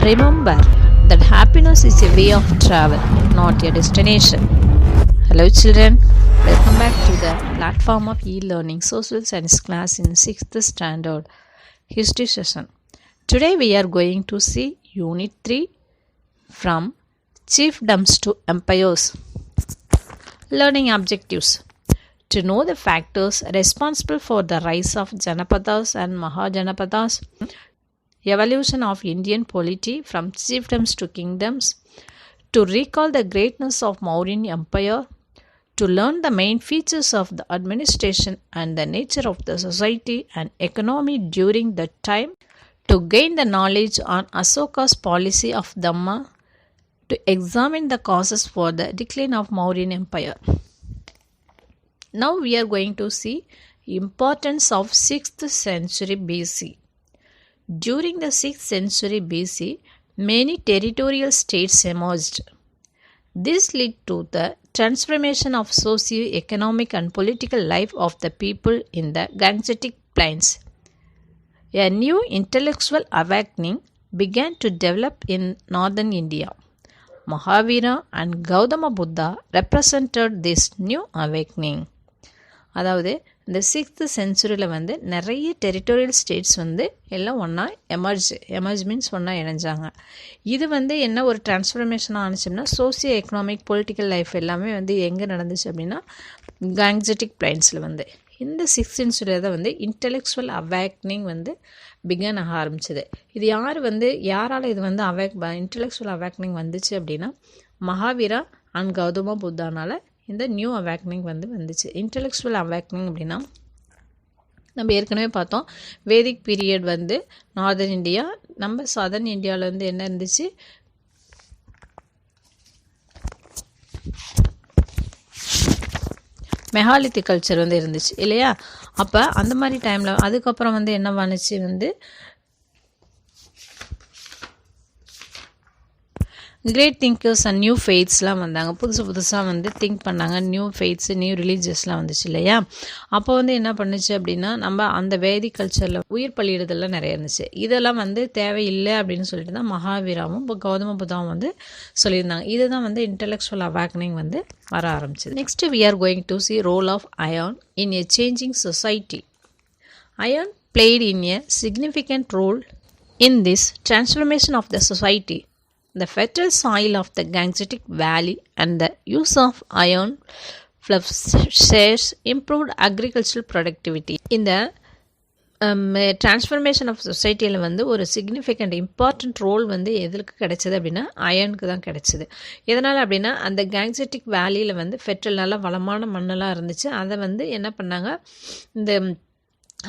Remember that happiness is a way of travel, not a destination. Hello children, welcome back to the platform of e-learning social science class in 6th standard history session. Today we are going to see unit 3 from chiefdoms to empires. Learning objectives. To know the factors responsible for the rise of Janapadas and Mahajanapadas, evolution of Indian polity from chiefdoms to kingdoms, to recall the greatness of Mauryan Empire, to learn the main features of the administration and the nature of the society and economy during that time, to gain the knowledge on Asoka's policy of Dhamma, to examine the causes for the decline of Mauryan Empire. Now we are going to see importance of 6th century BC. During the 6th century BC, many territorial states emerged. This led to the transformation of socio-economic and political life of the people in the Gangetic Plains. A new intellectual awakening began to develop in northern India. Mahavira and Gautama Buddha represented this new awakening. அதாவது இந்த 6th சென்ச்சுரியில் வந்து நிறைய territorial states வந்து எல்லாம் ஒன்றா emerge means ஒன்றா இணைஞ்சாங்க. இது வந்து என்ன ஒரு டிரான்ஸ்ஃபர்மேஷனாக ஆனிச்சோம்னா சோசியோ எக்கனாமிக் பொலிட்டிக்கல் லைஃப் எல்லாமே வந்து எங்கே நடந்துச்சு அப்படின்னா காங்ஜெட்டிக் பிளைன்ஸில் வந்து இந்த 6th சென்ச்சுரியில் தான் வந்து இன்டெலெக்சுவல் அவேக்னிங் வந்து பிகன் ஆக ஆரம்பிச்சது. இது யாரால் இது வந்து இன்டெலெக்சுவல் அவேக்னிங் வந்துச்சு அப்படின்னா மகாவீரா அண்ட் கௌதம புத்தானால் இந்த நியூ அவேக்னிங் வந்துச்சு. இன்டெலெக்சுவல் அவேக்னிங் அப்படின்னா நம்ம ஏற்கனவே பார்த்தோம் வேதிக் பீரியட் வந்து நார்தர்ன் இந்தியா, நம்ம சதர்ன் இந்தியாவில் வந்து என்ன இருந்துச்சு மெகாலித்திக் கல்ச்சர் வந்து இருந்துச்சு இல்லையா. அப்போ அந்த மாதிரி டைமில் அதுக்கப்புறம் வந்து என்ன பண்ணுச்சு வந்து கிரேட் திங்கர்ஸ் அண்ட் நியூ ஃபெய்த்ஸ்லாம் வந்தாங்க. புதுசாக வந்து திங்க் பண்ணாங்க. நியூ ஃபெய்த்ஸு நியூ ரிலீஜியஸ்லாம் வந்துச்சு இல்லையா. அப்போ வந்து என்ன பண்ணுச்சு அப்படின்னா நம்ம அந்த வேதிக் கல்ச்சரில் உயிர் பலியிடுதல்லாம் நிறைய இருந்துச்சு. இதெல்லாம் வந்து தேவையில்லை அப்படின்னு சொல்லிட்டு தான் மகாவீராவும் இப்போ கௌதம புத்தாவும் வந்து சொல்லியிருந்தாங்க. இதுதான் வந்து இன்டெலெக்சுவல் அவேக்னிங் வந்து வர ஆரம்பிச்சது. Next we are going to see role of iron in a changing society. Iron played in a significant role in this transformation of the society. The fertile soil of the Gangetic Valley and the use of iron plowshares improved agricultural productivity. இந்த transformation of சொசைட்டியில் வந்து ஒரு significant important role வந்து எதுக்கு கிடைச்சது அப்படின்னா அயனுக்கு தான் கிடைச்சிது. எதனால் அப்படின்னா அந்த கேங்ஜெட்டிக் வேலியில் வந்து ஃபெர்டைல் நல்லா வளமான மண்ணெல்லாம் இருந்துச்சு. அதை வந்து என்ன பண்ணாங்க, இந்த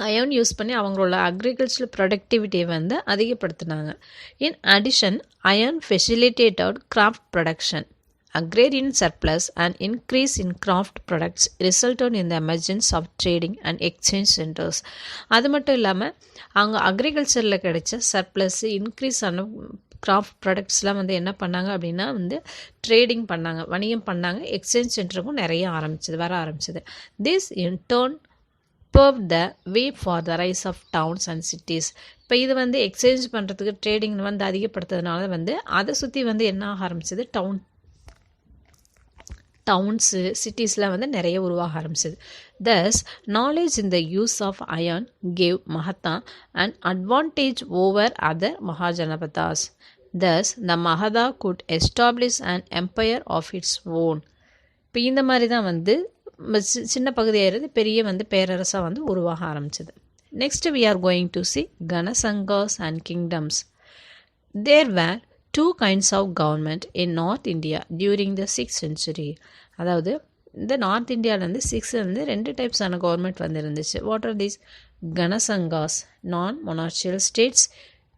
அயன் யூஸ் பண்ணி அவங்களோட அக்ரிகல்ச்சரல் ப்ரொடக்டிவிட்டியை வந்து அதிகப்படுத்தினாங்க. In addition iron facilitated craft production. Agrarian surplus and increase in craft products resulted in the emergence of trading and exchange centers. அது மட்டும் இல்லாமல் அவங்க அக்ரிகல்ச்சரில் கிடைச்ச சர்ப்ளஸ் இன்க்ரீஸ் ஆன கிராஃப்ட் ப்ராடக்ட்ஸ்லாம் வந்து என்ன பண்ணாங்க அப்படின்னா வந்து ட்ரேடிங் பண்ணாங்க, வணிகம் பண்ணாங்க. எக்ஸ்சேஞ்ச் சென்டருக்கும் நிறைய வர ஆரம்பிச்சது. This in turn paved the way for the rise of towns and cities. இப்போ இது வந்து எக்ஸ்சேஞ்ச் பண்ணுறதுக்கு ட்ரேடிங் வந்து அதிகப்படுத்துறதுனால வந்து அதை சுற்றி வந்து என்ன ஆக ஆரம்பிச்சது, டவுன்ஸு சிட்டிஸ்லாம் வந்து நிறைய உருவாக ஆரம்பிச்சது. Thus, knowledge in the use of iron gave Mahatha an advantage over other Mahajanapadas. Thus, the Mahatha could establish an empire of its own. இப்போ இந்த மாதிரி தான் வந்து சின்ன பகுதியாகிறது பெரிய வந்து பேரரசாக வந்து உருவாக ஆரம்பிச்சது. Next we are going to see Ganasanghas and kingdoms. There were two kinds of government in North India during the 6th century. அதாவது இந்த நார்த் இந்தியாவில் வந்து 6 வந்து 2 டைப்ஸான கவர்மெண்ட் வந்து இருந்துச்சு. What are these? Ganasanghas, நான் monarchical states.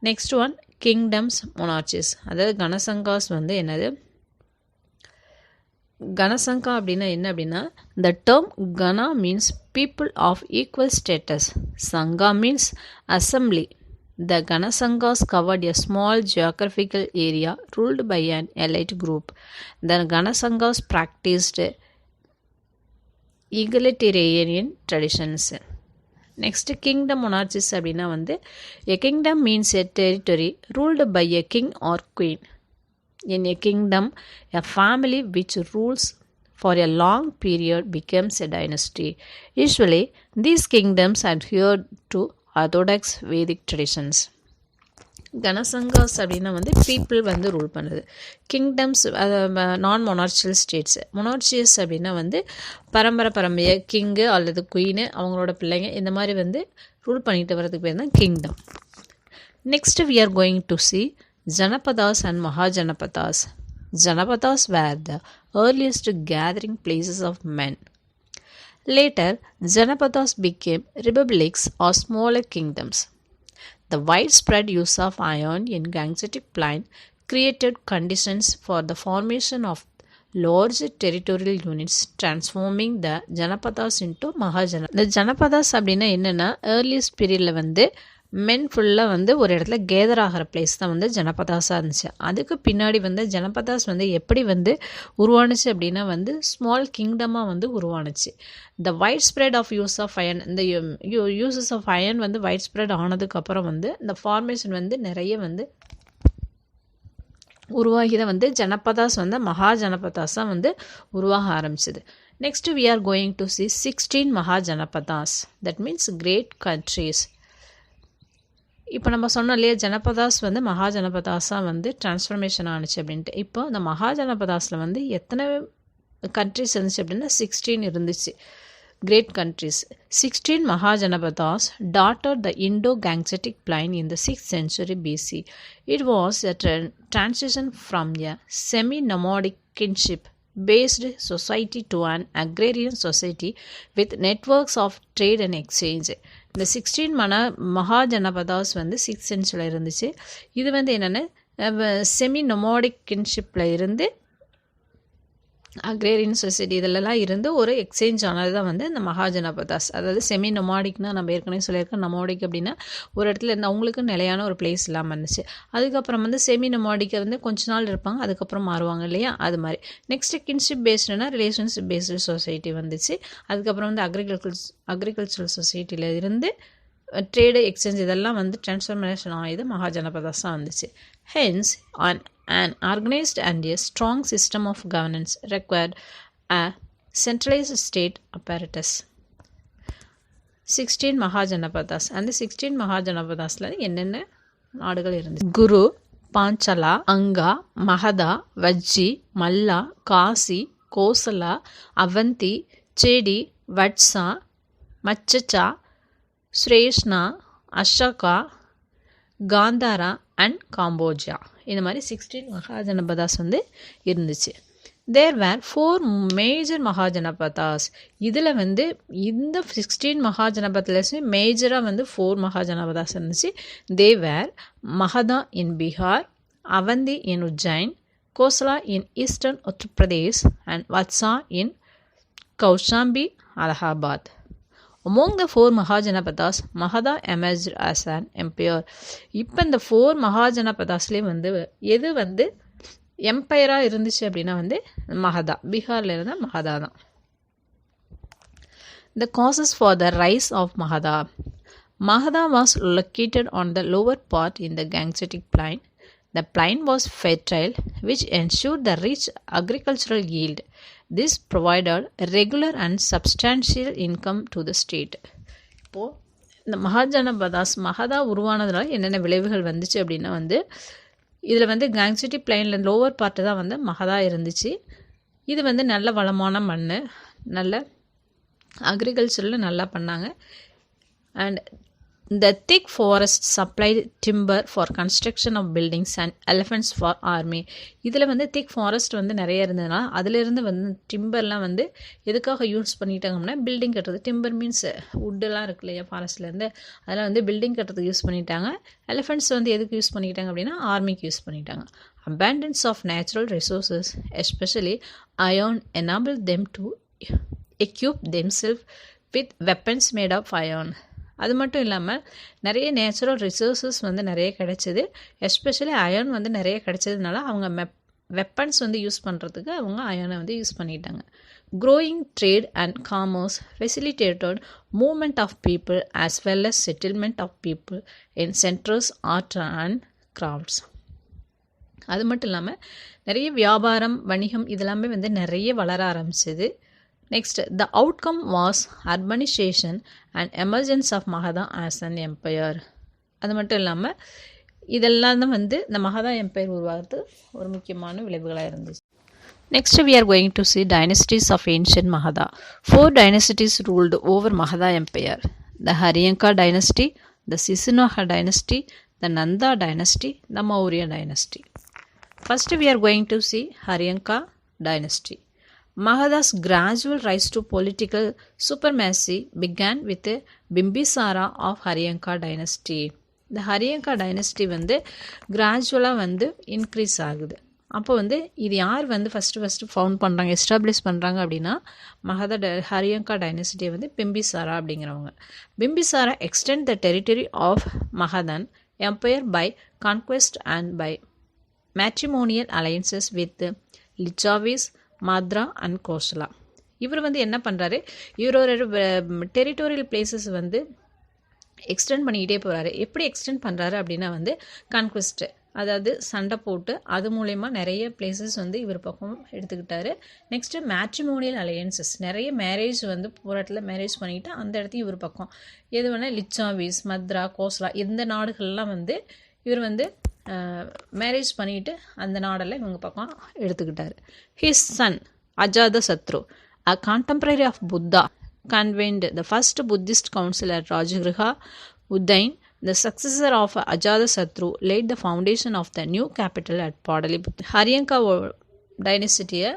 Next one kingdoms monarchies. அதாவது Ganasanghas வந்து என்னது, கனசங்கா அப்படின்னா என்ன அப்படின்னா the term Gana means people of equal status. Sangha means assembly. The Ganasanghas covered a small geographical area ruled by an elite group. The Ganasanghas practiced egalitarian traditions. Next kingdom monarchies அப்படின்னா வந்து a kingdom means a territory ruled by a king or queen. In a kingdom, a family which rules for a long period becomes a dynasty. Usually, these kingdoms adhere to orthodox Vedic traditions. கனசங்காஸ் அப்படின்னா வந்து people வந்து rule பண்ணுறது. Kingdoms நான் மொனார்ச்சியல் states. மொனார்ச்சியஸ் அப்படின்னா வந்து பரம்பரையாக king அல்லது queen அவங்களோட பிள்ளைங்க இந்த மாதிரி வந்து ரூல் பண்ணிட்டு வர்றதுக்கு பேர் தான் kingdom. Next we are going to see Janapadas and Mahajanapadas. Janapadas were the earliest gathering places of men. Later, Janapadas became republics or smaller kingdoms. The widespread use of iron in Gangetic Plain created conditions for the formation of large territorial units, transforming the Janapadas into Mahajanapadas. The Janapadas அப்படின்னா என்னென்னா earliest periodல வந்து மென் ஃபுல்லாக வந்து ஒரு இடத்துல gather ஆகிற place தான் வந்து ஜனபதாஸாக இருந்துச்சு. அதுக்கு பின்னாடி வந்து ஜனபதாஸ் வந்து எப்படி வந்து உருவானுச்சு அப்படின்னா வந்து ஸ்மால் கிங்டமாக வந்து உருவானுச்சு. The wide spread of use of iron, இந்த யூசஸ் ஆஃப் அயன் வந்து வைட் ஸ்ப்ரெட் ஆனதுக்கப்புறம் வந்து இந்த ஃபார்மேஷன் வந்து நிறைய வந்து உருவாகித வந்து ஜனபதாஸ் வந்து மகாஜனபதாஸாக வந்து உருவாக ஆரம்பிச்சது. Next we are going to see 16 mahajanapadas. That means great countries. இப்போ நம்ம சொன்னோம் இல்லையா ஜனபதாஸ் வந்து மகாஜனபதாஸாக வந்து டிரான்ஸ்ஃபர்மேஷன் ஆணுச்சு அப்படின்ட்டு. இப்போ இந்த மகாஜனபதாஸில் வந்து எத்தனை கண்ட்ரிஸ் இருந்துச்சு அப்படின்னா 16 இருந்துச்சு great countries. 16 Mahajanapadas dotted the Indo Gangetic Plain in the 6th century BC. It was a transition from a semi-nomadic kinship based society to an agrarian society with networks of trade and exchange. இந்த 16 மகாஜனபதாஸ் வந்து 6th சென்ச்சுரியில் இருந்துச்சு. இது வந்து என்னென்னா semi nomadic கின்ஷிப்பில் இருந்து agrarian society இதிலலாம் இருந்து ஒரு எக்ஸ்சேஞ்ச் ஆனது தான் வந்து இந்த மகாஜனபதாஸ். அதாவது செமி நொமாடிக்னால் நம்ம ஏற்கனவே சொல்லியிருக்கோம். நொமாடிக் அப்படின்னா ஒரு இடத்துல இருந்து அவங்களுக்கு நிலையான ஒரு பிளேஸ் இல்லாமல் இருந்துச்சு. அதுக்கப்புறம் வந்து செமி நொமாடிக்கை வந்து கொஞ்ச நாள் இருப்பாங்க, அதுக்கப்புறம் மாறுவாங்க இல்லையா, அது மாதிரி. நெக்ஸ்ட்டு கின்ஷிப் பேஸ்டுனா ரிலேஷன்ஷிப் பேஸ்டு சொசைட்டி வந்துச்சு. அதுக்கப்புறம் வந்து அக்ரிகல்ச்சரல் சொசைட்டியில் இருந்து ட்ரேடு எக்ஸ்சேஞ்ச் இதெல்லாம் வந்து டிரான்ஸ்ஃபர்மேஷன் ஆகிது மகாஜனபதாஸாக வந்துச்சு. Hence an organized and a strong system of governance required a centralized state apparatus. 16 mahajanapadas. அந்த 16 மகாஜனபதாஸில் என்னென்ன நாடுகள் இருந்துச்சு? குரு, பாஞ்சலா, அங்கா, மகதா, வஜ்ஜி, மல்லா, காசி, கோசலா, அவந்தி, சேடி, வட்சா, மச்சச்சா, ஸ்ரேஷ்னா, அஷோகா, காந்தாரா அண்ட் காம்போஜா. இந்த மாதிரி 16 மகாஜனபதாஸ் வந்து இருந்துச்சு. தேர் வேர் 4 மேஜர் மகாஜனபதாஸ். இதில் வந்து இந்த 16 மகாஜனபதாஸ் மேஜராக வந்து 4 மகாஜனபதாஸ் இருந்துச்சு. They were Magadha in Bihar, Avanti in Ujjain, Kosala in eastern Uttar Pradesh and Vatsa in Kaushambi, Allahabad. Among the 4 Mahajanapadas Magadha emerged as an empire. இப்போ இந்த 4 மகாஜனபதாஸ்லேயும் வந்து எது வந்து எம்பையராக இருந்துச்சு அப்படின்னா வந்து மகதா. பீகாரில் இருந்தால் மகதா தான். The causes for the rise of Magadha. Magadha was located on the lower part in the Gangetic Plain. The plain was fertile, which ensured the rich agricultural yield. This provided regular and substantial income to the state. இப்போது இந்த மகாஜனபதாஸ் மகதா உருவானதுனால என்னென்ன விளைவுகள் வந்துச்சு அப்படின்னா வந்து இதில் வந்து Gangetic Plainல lower part தான் வந்து மகதா இருந்துச்சு. இது வந்து நல்ல வளமான மண், நல்ல அக்ரிகல்ச்சரில் நல்லா பண்ணாங்க. And the thick forest supplied timber for construction of buildings and elephants for army. இதில் வந்து திக் ஃபாரஸ்ட் வந்து நிறைய இருந்ததுனால அதிலிருந்து வந்து டிம்பர்லாம் வந்து எதுக்காக யூஸ் பண்ணிட்டாங்கன்னா பில்டிங் கட்டுறது. டிம்பர் மீன்ஸ் வுட்டெல்லாம் இருக்கு இல்லையா ஃபாரஸ்ட்லேருந்து, அதெல்லாம் வந்து பில்டிங் கட்டுறதுக்கு யூஸ் பண்ணிட்டாங்க. எலிஃபெண்ட்ஸ் வந்து எதுக்கு யூஸ் பண்ணிட்டாங்க அப்படின்னா ஆர்மிக்கு யூஸ் பண்ணிட்டாங்க. Abundance of natural resources, especially iron, enabled them to equip themselves with weapons made of iron. அது மட்டும் இல்லாமல் நிறைய நேச்சுரல் ரிசோர்ஸஸ் வந்து நிறைய கிடைச்சிது. எஸ்பெஷலி அயர்ன் வந்து நிறைய கிடைச்சதுனால அவங்க வெப்பன்ஸ் வந்து யூஸ் பண்ணுறதுக்கு அவங்க அயனை வந்து யூஸ் பண்ணிட்டாங்க. Growing trade and commerce facilitated movement of people as well as settlement of people in centres art and crafts. அது மட்டும் இல்லாமல் நிறைய வியாபாரம் வணிகம் இதெல்லாமே வந்து நிறைய வளர ஆரம்பிச்சது. Next the outcome was urbanisation and emergence of Magadha as an empire. அது மட்டும் இல்லாமல் இதெல்லாம் தான் வந்து இந்த மகதா எம்பையர் உருவாகிறது ஒரு முக்கியமான விளைவுகளாக இருந்துச்சு. Next we are going to see dynasties of ancient Magadha. 4 dynasties ruled over Magadha Empire. The Haryanka dynasty, the Sisinaka dynasty, the Nanda dynasty, the Maurya dynasty. First we are going to see Haryanka dynasty. Magadha's gradual rise to political supremacy began with the Bimbisara of Haryanka dynasty. The Haryanka dynasty வந்து கிராஜுவலாக வந்து increase ஆகுது. அப்போ வந்து இது யார் வந்து first found பண்ணுறாங்க, எஸ்டாப்ளிஷ் பண்ணுறாங்க அப்படின்னா மகத ஹரியங்கா டைனசிட்டியை வந்து பிம்பிசாரா அப்படிங்கிறவங்க. Bimbisara extend the territory of Magadhan empire by conquest and by matrimonial alliances with Licchavis, Madra and Kosala. இவர் வந்து என்ன பண்ணுறாரு, இவரோட டெரிட்டோரியல் பிளேசஸ் வந்து எக்ஸ்டெண்ட் பண்ணிக்கிட்டே போகிறாரு. எப்படி எக்ஸ்டெண்ட் பண்ணுறாரு அப்படின்னா வந்து கான்குவெஸ்ட்டு, அதாவது சண்டை போட்டு அது மூலயமா நிறைய பிளேசஸ் வந்து இவர் பக்கம் எடுத்துக்கிட்டாரு. நெக்ஸ்ட்டு மேட்ரிமோனியல் அலையன்சஸ், நிறைய மேரேஜ் வந்து போராட்டத்தில் மேரேஜ் பண்ணிக்கிட்டு அந்த இடத்தையும் இவர் பக்கம் எது வேணால் லிச்சாவிஸ், மத்ரா, கோஸ்லா இந்த நாடுகள்லாம் வந்து இவர் வந்து மேரேஜ் பண்ணிக்கிட்டு அந்த நாடெல்லாம் இவங்க பக்கம் எடுத்துக்கிட்டாரு. His son Ajatashatru, a contemporary of Buddha, convened the first Buddhist council at Rajagriha. Uddain, the successor of Ajatasattu, laid the foundation of the new capital at Padaliputra. Haryanka டைனசிட்டியை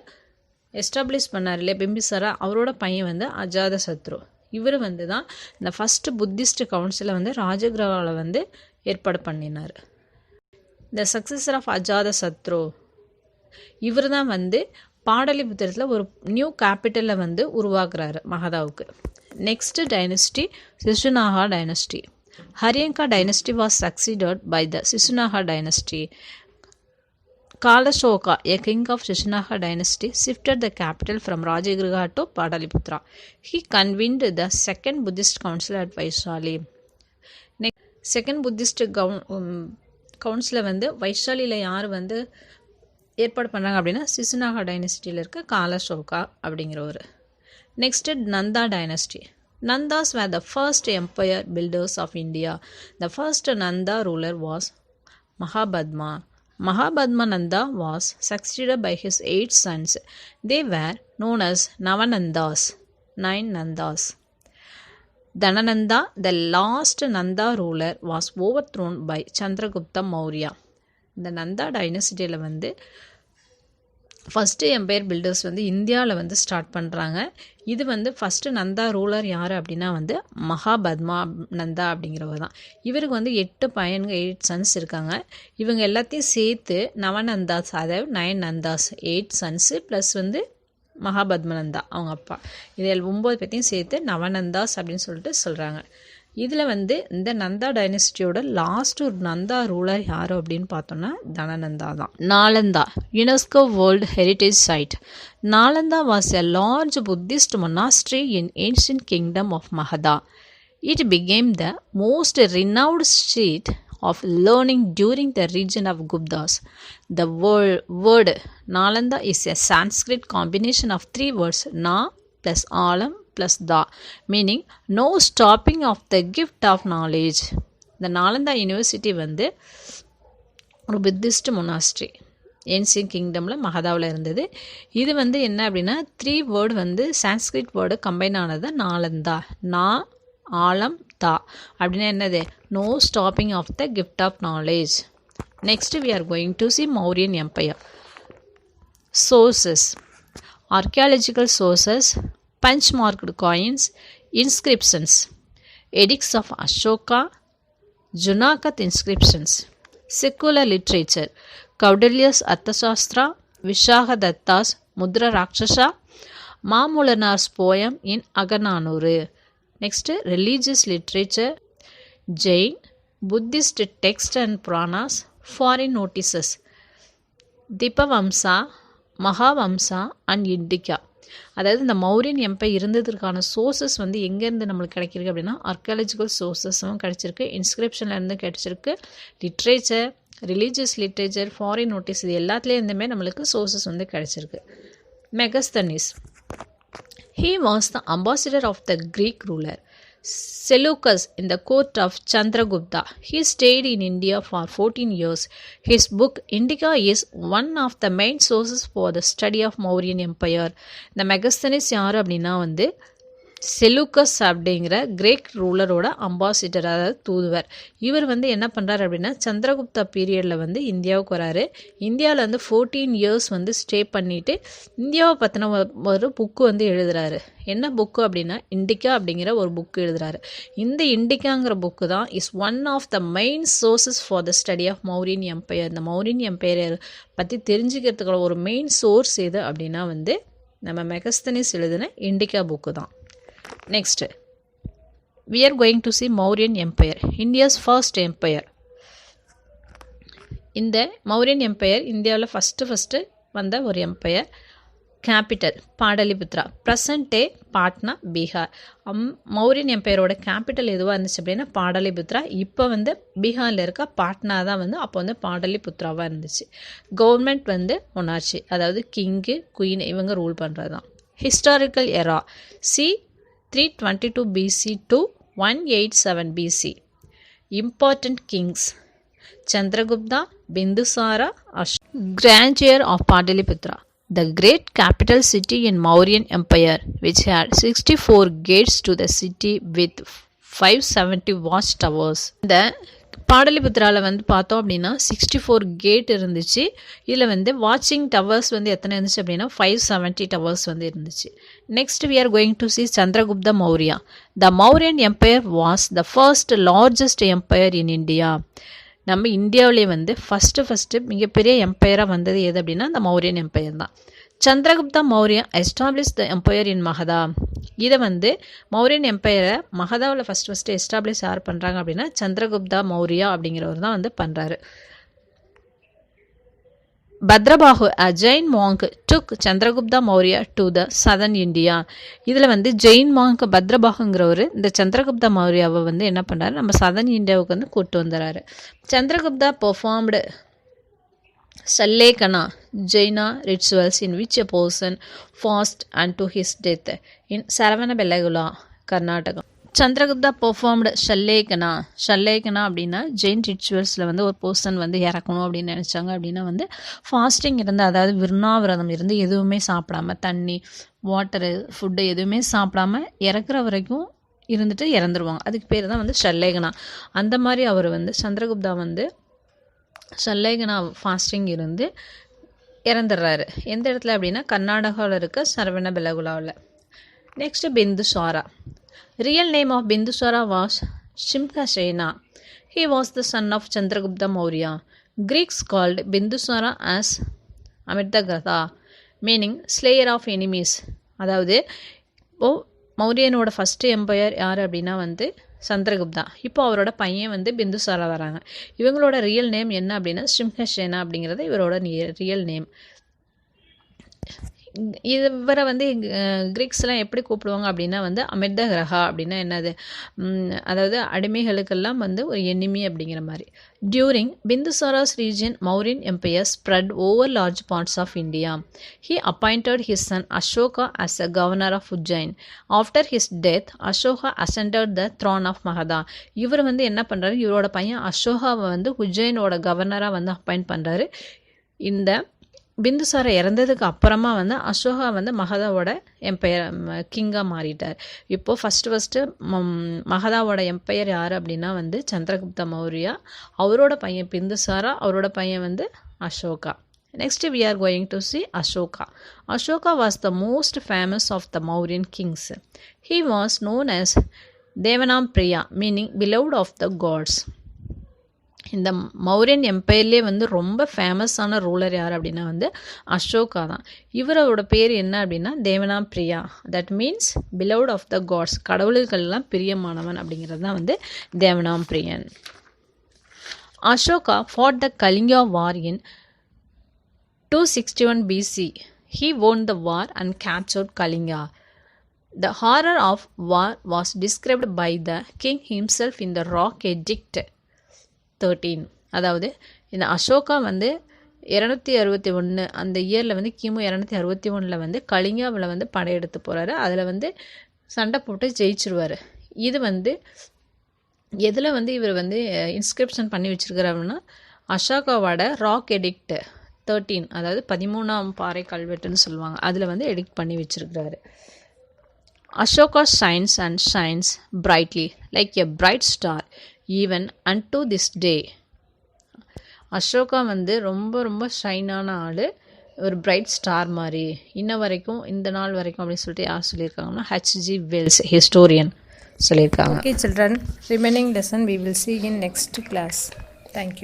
எஸ்டாப்ளிஷ் பண்ணார் இல்லையா பிம்பிசாரா, அவரோட பையன் வந்து அஜாதசத்ரு. இவர் வந்து தான் இந்த ஃபஸ்ட்டு புத்திஸ்ட் கவுன்சிலை வந்து ராஜகிரகாவில் வந்து ஏற்பாடு பண்ணினார். த சக்சஸர் ஆஃப் அஜாதசத்ரு இவர் தான் வந்து பாடலிபுத்திரத்தில் ஒரு நியூ கேபிட்டலை வந்து உருவாக்குறாரு மகதாவுக்கு. Next dynasty Shishunaga dynasty. Haryanka dynasty was succeeded by the Shishunaga dynasty. Kalashoka, a king of Shishunaga dynasty, shifted the capital from Rajagriha to Padaliputra. He convened the second Buddhist council at Vaishali. Next, second Buddhist council வந்து வைஷாலியில் யார் வந்து ஏற்பாடு பண்ணுறாங்க அப்படின்னா சிசுநாகா டைனஸ்டியில் இருக்க காலசோகா அப்படிங்கிறவர். Next Nanda dynasty. Nandas were the first empire builders of India. The first Nanda ruler was Mahabadma. Mahabadma Nanda was succeeded by his 8 sons. They were known as Navanandas, 9 Nandas. Dhanananda, the last Nanda ruler, was overthrown by Chandragupta Maurya. இந்த நந்தா டைனசிட்டியில் வந்து first empire filters வந்து இந்தியாவில் வந்து start பண்ணுறாங்க. இது வந்து first Nanda ruler யார் அப்படின்னா வந்து மகாபத்மா நந்தா அப்படிங்கிறவர் தான். இவருக்கு வந்து 8 பையன்கள், 8 சன்ஸ் இருக்காங்க. இவங்க எல்லாத்தையும் சேர்த்து நவநந்தாஸ், அதாவது 9 நந்தாஸ், 8 சன்ஸு ப்ளஸ் வந்து மகாபத்மநந்தா அவங்க அப்பா, இது 9 பேர்த்தையும் சேர்த்து நவநந்தாஸ் அப்படின்னு சொல்லிட்டு சொல்கிறாங்க. இதில் வந்து இந்த நந்தா டைனஸ்டியோட லாஸ்ட் ஒரு நந்தா ரூலர் யார் அப்படின்னு பார்த்தோன்னா தனநந்தா தான். Nalanda, UNESCO world heritage site. Nalanda was a large Buddhist monastery in ancient kingdom of Magadha. It became the most renowned seat of learning during the region of Guptas. The word Nalanda is a Sanskrit combination of 3 words Na plus Alam plus Da, meaning no stopping of the gift of knowledge. The Nalanda University வந்து ஒரு Buddhist monastery ancient கிங்டமில் மகதாவில் இருந்தது. இது வந்து என்ன அப்படின்னா 3 word வந்து Sanskrit word combine ஆனது நாலந்தா. நா, ஆலம், தா அப்படின்னா என்னது, no stopping of the gift of knowledge. Next we are going to see Mauryan Empire. Sources: archaeological sources, punch marked coins, inscriptions, edicts of Ashoka, Junakat inscriptions. Secular literature: Kaudalya's Arthashastra, Vishahadatta's Mudra Rakshasa, Mamulana's poem in Agananuru. Next, religious literature: Jain, Buddhist text and Puranas, foreign notices. Dipavamsa, Mahavamsa and Indica. அதாவது இந்த Mauryan empire இருந்ததற்கான sources வந்து எங்கேருந்து நம்மளுக்கு கிடைக்கிருக்கு அப்படின்னா archaeological சோர்சஸும் கிடச்சிருக்கு, இன்ஸ்கிரிப்ஷன்லேருந்து கிடச்சிருக்கு, literature, religious literature, foreign notice, இது எல்லாத்துலேருந்துமே நம்மளுக்கு சோர்சஸ் வந்து கிடச்சிருக்கு. Megasthenes. He was the ambassador of the Greek ruler Seleucus in the court of Chandragupta. He stayed in India for 14 years. His book Indica is one of the main sources for the study of Mauryan Empire. The Megasthenes யார் அப்படின்னா வந்து Seleucus அப்படிங்கிற Craig ரூலரோட ambassador, அதாவது தூதுவர். இவர் வந்து என்ன பண்ணுறாரு அப்படின்னா சந்திரகுப்தா பீரியடில் வந்து இந்தியாவுக்கு வராரு. இந்தியாவில் வந்து 14 இயர்ஸ் வந்து ஸ்டே பண்ணிவிட்டு இந்தியாவை பற்றின ஒரு புக்கு வந்து எழுதுகிறாரு. என்ன புக்கு அப்படின்னா இண்டிகா அப்படிங்கிற ஒரு புக்கு எழுதுகிறாரு. இந்த இண்டிகாங்கிற புக்கு தான் is one of the main sources for the study of Mauryan empire. இந்த மௌரியன் எம்பையர் பற்றி தெரிஞ்சுக்கிறதுக்கான ஒரு மெயின் சோர்ஸ் எது அப்படின்னா வந்து நம்ம மெகஸ்தனிஸ் எழுதின இண்டிகா புக்கு தான். Next, we are going to see Mauryan Empire, India's first empire. இந்த மௌரியன் எம்பையர் இந்தியாவில் ஃபஸ்ட்டு வந்த ஒரு empire. Capital Pataliputra, present day Patna, Bihar. Mauryan எம்பையரோட கேபிட்டல் எதுவாக இருந்துச்சு அப்படின்னா பாடலிபுத்ரா. இப்போ வந்து பீகாரில் இருக்க பாட்னா தான் வந்து அப்போ வந்து பாடலிபுத்ராவாக இருந்துச்சு. கவர்மெண்ட் வந்து மொனார்ச்சி, அதாவது கிங்கு குயின் இவங்க ரூல் பண்ணுறது தான். Historical era c 322 BC to 187 BC. Important kings: Chandragupta, Bindusara, Grandeur of Pataliputra, the great capital city in Mauryan Empire, which had 64 gates to the city with 570 watchtowers. The பாடலிபுத்ராவில் வந்து பார்த்தோம் அப்படின்னா 64 gate இருந்துச்சு. இதில் வந்து வாட்சிங் towers வந்து எத்தனை இருந்துச்சு அப்படின்னா 570 டவர்ஸ் வந்து இருந்துச்சு. Next we are going to see Chandragupta Maurya. The Mauryan Empire was the first largest empire in India. நம்ம இந்தியாவிலே வந்து ஃபஸ்ட்டு மிகப்பெரிய எம்பையராக வந்தது எது அப்படின்னா இந்த மௌரியன் எம்பையர் தான். Chandragupta Maurya establish the empire in Magadha. இதை வந்து மௌரியன் எம்பையரை மகதாவில் ஃபஸ்ட்டு எஸ்டாப்ளிஷ் யார் பண்ணுறாங்க அப்படின்னா சந்திரகுப்தா மௌரியா அப்படிங்கிறவர் தான் வந்து பண்ணுறாரு. Bhadrabahu a Jain monk took Chandragupta Maurya to the southern India. இதில் வந்து ஜெயின் மாங்க் பத்ரபாகுங்கிறவர் இந்த சந்திரகுப்தா மௌரியாவை வந்து என்ன பண்ணுறாரு, நம்ம சதர்ன் இந்தியாவுக்கு வந்து கூப்பிட்டு வந்துடுறாரு. Chandragupta performed Sallekana Jaina rituals in which a person fast unto his death in Saravanabelagula, Karnataka. Chandragupta performed Sallekhana அப்படின்னா ஜெயின் ரிச்சுவல்ஸில் வந்து ஒரு பர்சன் வந்து இறக்கணும் அப்படின்னு நினச்சாங்க அப்படின்னா வந்து ஃபாஸ்டிங் இருந்து, அதாவது விருணாவிரதம் இருந்து எதுவுமே சாப்பிடாம, தண்ணி வாட்டரு ஃபுட்டு எதுவுமே சாப்பிடாம இறக்குற வரைக்கும் இருந்துட்டு இறந்துருவாங்க. அதுக்கு பேர் தான் வந்து ஷல்லேகனா. அந்த மாதிரி அவர் வந்து சந்திரகுப்தா வந்து ஷல்லேகனா ஃபாஸ்டிங் இருந்து இறந்துடுறாரு. எந்த இடத்துல அப்படின்னா கர்நாடகாவில் இருக்க சரவணபெலகுலாவில். Next Bindusara. Real name of Bindusara was Simhasena. He was the son of Chandragupta Maurya. Greeks called Bindusara as Amitraghata, meaning slayer of enemies. அதாவது இப்போது மௌரியனோட ஃபஸ்ட்டு எம்பையர் யார் அப்படின்னா வந்து சந்திரகுப்தா. இப்போ அவரோட பையன் வந்து பிந்துசாரா வராங்க. இவங்களோட ரியல் நேம் என்ன அப்படின்னா ஷிம்ஹசேனா அப்படிங்கிறது இவரோட ரியல் நேம். இவரை வந்து கிரீக்ஸ்லாம் எப்படி கூப்பிடுவாங்க அப்படின்னா வந்து அமிர்தகிரகா அப்படின்னா என்னது, அதாவது அடிமைகளுக்கெல்லாம் வந்து ஒரு எனிமி அப்படிங்கிற மாதிரி. During Bindusara's reign Mauryan empire spread over large parts of India. He appointed his son Ashoka as a governor of Ujjain. After his death Ashoka ascended the throne of Magadha. இவர் வந்து என்ன பண்ணுறாரு, இவரோட பையன் அசோகாவை வந்து உஜ்ஜைனோட கவர்னராக வந்து அப்பாயிண்ட் பண்ணுறாரு. இந்த பிந்துசாரா இறந்ததுக்கு அப்புறமா வந்து அசோகா வந்து மகதாவோட எம்பையர் கிங்காக மாறிட்டார். இப்போது ஃபஸ்ட்டு மகதாவோட எம்பையர் யார் அப்படின்னா வந்து சந்திரகுப்த மௌரியா, அவரோட பையன் பிந்துசாரா, அவரோட பையன் வந்து Ashoka. Next we are going to see Ashoka. Ashoka was the most famous of the Mauryan kings. He was known as Devanampriya, meaning beloved of the gods. இந்த மௌரியன் எம்பையர்லேயே வந்து ரொம்ப ஃபேமஸான ரூலர் யார் அப்படின்னா வந்து அசோகா தான். இவரோட பேர் என்ன அப்படின்னா Devanam Priya, that means beloved of the gods, கடவுள்கள்லாம் பிரியமானவன் அப்படிங்கிறது தான் வந்து தேவனாம் பிரியன். அசோகா ஃபாட் த கலிங்கா வார் இன் 261 BC, he won the war and captured Kalinga. The horror of war was described by the king himself in the Rock Edict 13. அதாவது இந்த அசோகா வந்து 261 அந்த இயரில் வந்து கிமு 261 வந்து கலிங்காவில் வந்து படையெடுத்து போகிறாரு. அதில் வந்து சண்டை போட்டு ஜெயிச்சிருவார். இது வந்து எதில் வந்து இவர் வந்து இன்ஸ்கிரிப்ஷன் பண்ணி வச்சுருக்கிறாருன்னா அசோகாவோட ராக் எடிக்ட் 13, அதாவது 13ஆம் பாறை கல்வெட்டுன்னு சொல்லுவாங்க, அதில் வந்து எடிக்ட் பண்ணி வச்சுருக்கிறாரு. Ashoka shines and shines brightly like a bright star even unto this day. Ashoka வந்து ரொம்ப ரொம்ப ஷைனான ஆள், ஒரு பிரைட் ஸ்டார் மாதிரி இன்ன வரைக்கும் இந்த நாள் வரைக்கும் அப்படின்னு சொல்லிட்டு யார் சொல்லியிருக்காங்கன்னா H.G. Wells ஹிஸ்டோரியன் சொல்லியிருக்காங்க. Okay children, remaining lesson we will see in next class. Thank you.